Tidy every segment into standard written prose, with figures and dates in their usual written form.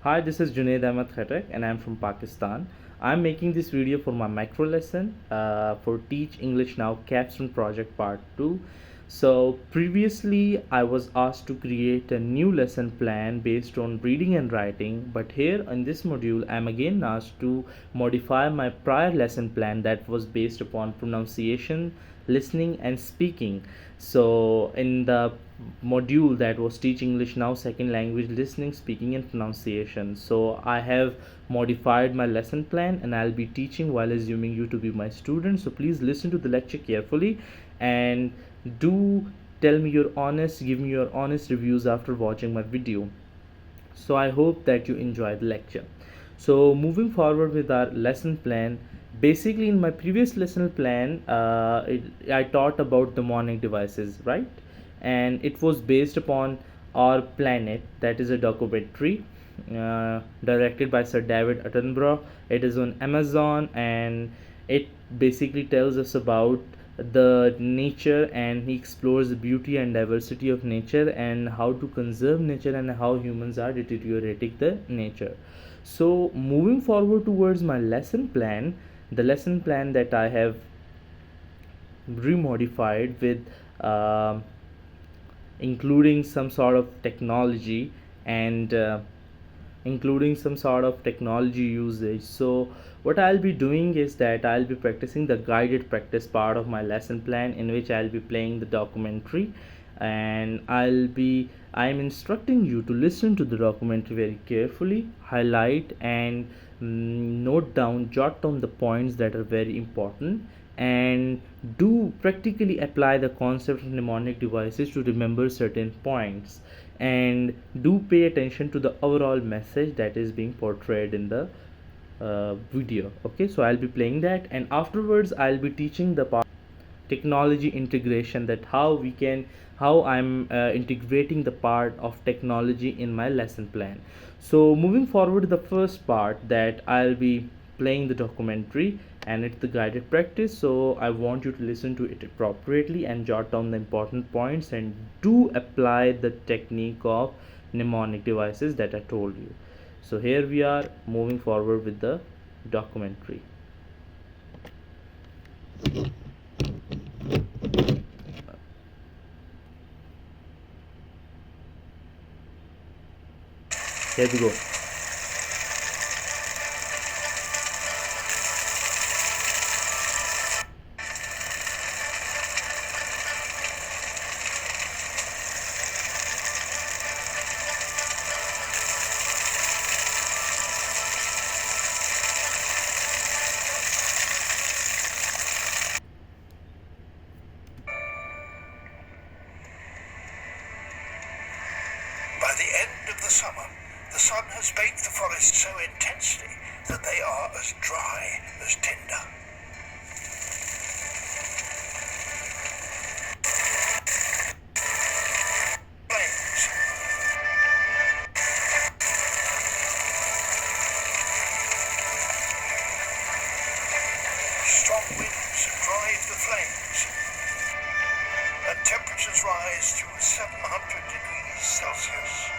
Hi, this is Junaid Ahmed Khatak and I'm from Pakistan. I'm making this video for my micro lesson for Teach English Now Capstone Project Part 2. So previously I was asked to create a new lesson plan based on reading and writing, but here in this module I'm again asked to modify my prior lesson plan that was based upon pronunciation, listening and speaking. So in the module that was Teach English Now Second Language, listening, speaking and pronunciation, so I have modified my lesson plan and I'll be teaching while assuming you to be my student. So please listen to the lecture carefully and do give me your honest reviews after watching my video. So I hope that you enjoy the lecture. So moving forward with our lesson plan, basically in my previous lesson plan I taught about mnemonic devices, right? And it was based upon Our Planet, that is a documentary directed by Sir David Attenborough. It is on Amazon and it basically tells us about the nature, and he explores the beauty and diversity of nature and how to conserve nature and how humans are deteriorating the nature. So moving forward towards my lesson plan, the lesson plan that I have remodified with including some sort of technology and including some sort of technology usage. So what I'll be doing is that I'll be practicing the guided practice part of my lesson plan, in which I'll be playing the documentary, and I'm instructing you to listen to the documentary very carefully, highlight and jot down the points that are very important, and do practically apply the concept of mnemonic devices to remember certain points, and do pay attention to the overall message that is being portrayed in the video. Okay, so I'll be playing that, and afterwards I'll be teaching the part technology integration, that how I'm integrating the part of technology in my lesson plan. So moving forward, the first part that I'll be playing the documentary and it's the guided practice. So I want you to listen to it appropriately and jot down the important points and do apply the technique of mnemonic devices that I told you. So here we are moving forward with the documentary. Here we go. By the end of the summer, the sun has baked the forest so intensely that they are as dry as tinder. Flames. Strong winds drive the flames, and temperatures rise to 700 degrees Celsius.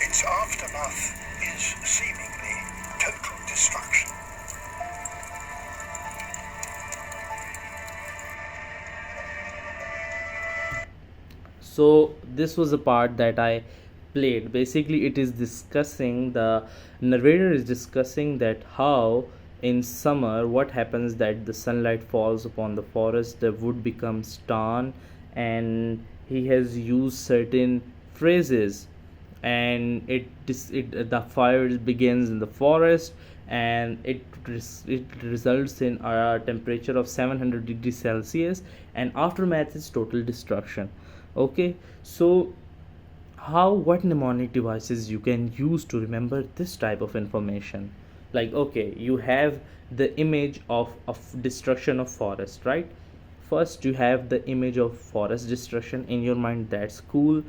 Its aftermath is seemingly total destruction. So this was the part that I played. Basically it is discussing, the narrator is discussing that how in summer what happens, that the sunlight falls upon the forest, the wood becomes torn, and he has used certain phrases, and the fire begins in the forest, and it results in a temperature of 700 degrees Celsius, and aftermath is total destruction. Okay, so how what mnemonic devices you can use to remember this type of information. Like, okay, you have the image of destruction of forest, right? First you have the image of forest destruction in your mind, that's cool.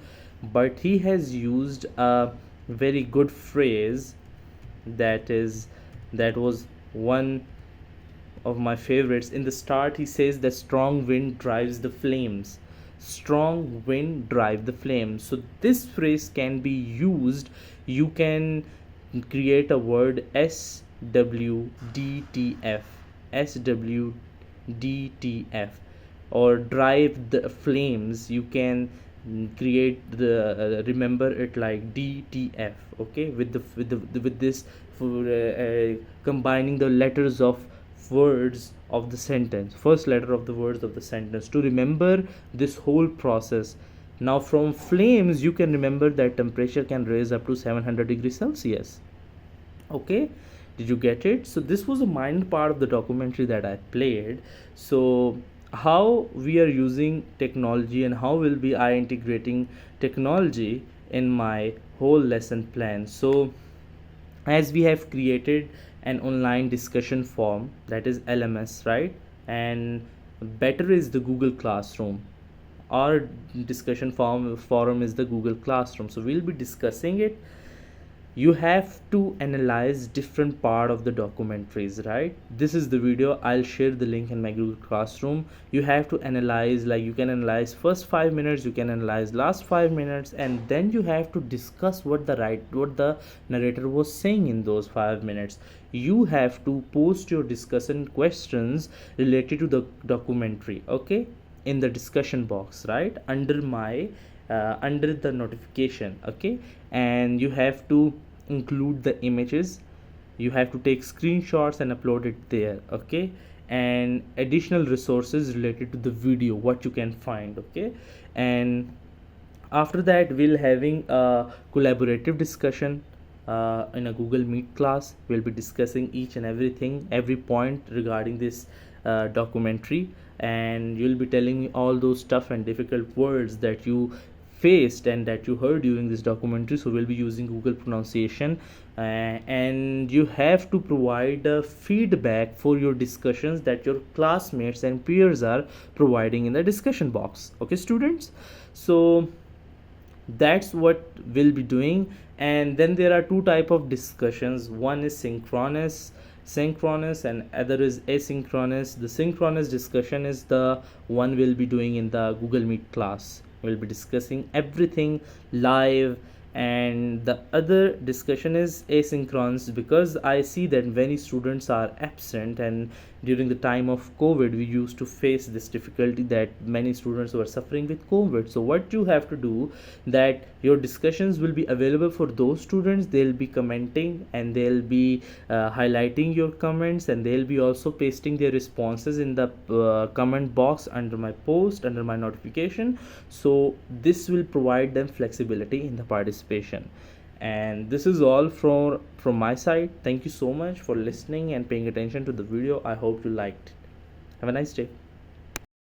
But he has used a very good phrase, that is, that was one of my favorites. In the start he says that strong wind drives the flames. Strong wind drive the flames. So this phrase can be used. You can create a word swdtf, swdtf, or drive the flames. You can create the remember it like dtf, okay, with this for combining the letters of words of the sentence, first letter of the words of the sentence, to remember this whole process. Now from flames you can remember that temperature can raise up to 700 degrees Celsius. Okay, did you get it? So this was a mind part of the documentary that I played. So how we are using technology and how will be I integrating technology in my whole lesson plan. So as we have created an online discussion forum, that is LMS, right? And better is the Google Classroom. Our discussion forum is the Google Classroom, so we'll be discussing it. You have to analyze different part of the documentaries, right? This is the video, I'll share the link in my Google Classroom. You have to analyze, like you can analyze first 5 minutes, you can analyze last 5 minutes, and then you have to discuss what the narrator was saying in those 5 minutes. You have to post your discussion questions related to the documentary, okay, in the discussion box, right, under my under the notification, okay. And you have to include the images, you have to take screenshots and upload it there, okay. And additional resources related to the video what you can find, okay. And after that we'll having a collaborative discussion in a Google Meet class. We'll be discussing each and everything, every point regarding this documentary, and you'll be telling me all those tough and difficult words that you faced and that you heard during this documentary. So we'll be using Google pronunciation, and you have to provide feedback for your discussions that your classmates and peers are providing in the discussion box, okay students. So that's what we'll be doing. And then there are two type of discussions, one is synchronous and other is asynchronous. The synchronous discussion is the one we'll be doing in the Google Meet class. We'll be discussing everything live. And the other discussion is asynchronous, because I see that many students are absent, and during the time of COVID we used to face this difficulty that many students were suffering with COVID. So what you have to do, that your discussions will be available for those students, they'll be commenting and they'll be highlighting your comments, and they'll be also pasting their responses in the comment box under my post, under my notification. So this will provide them flexibility in the participation. And this is all from my side. Thank you so much for listening and paying attention to the video. I hope you liked it. Have a nice day.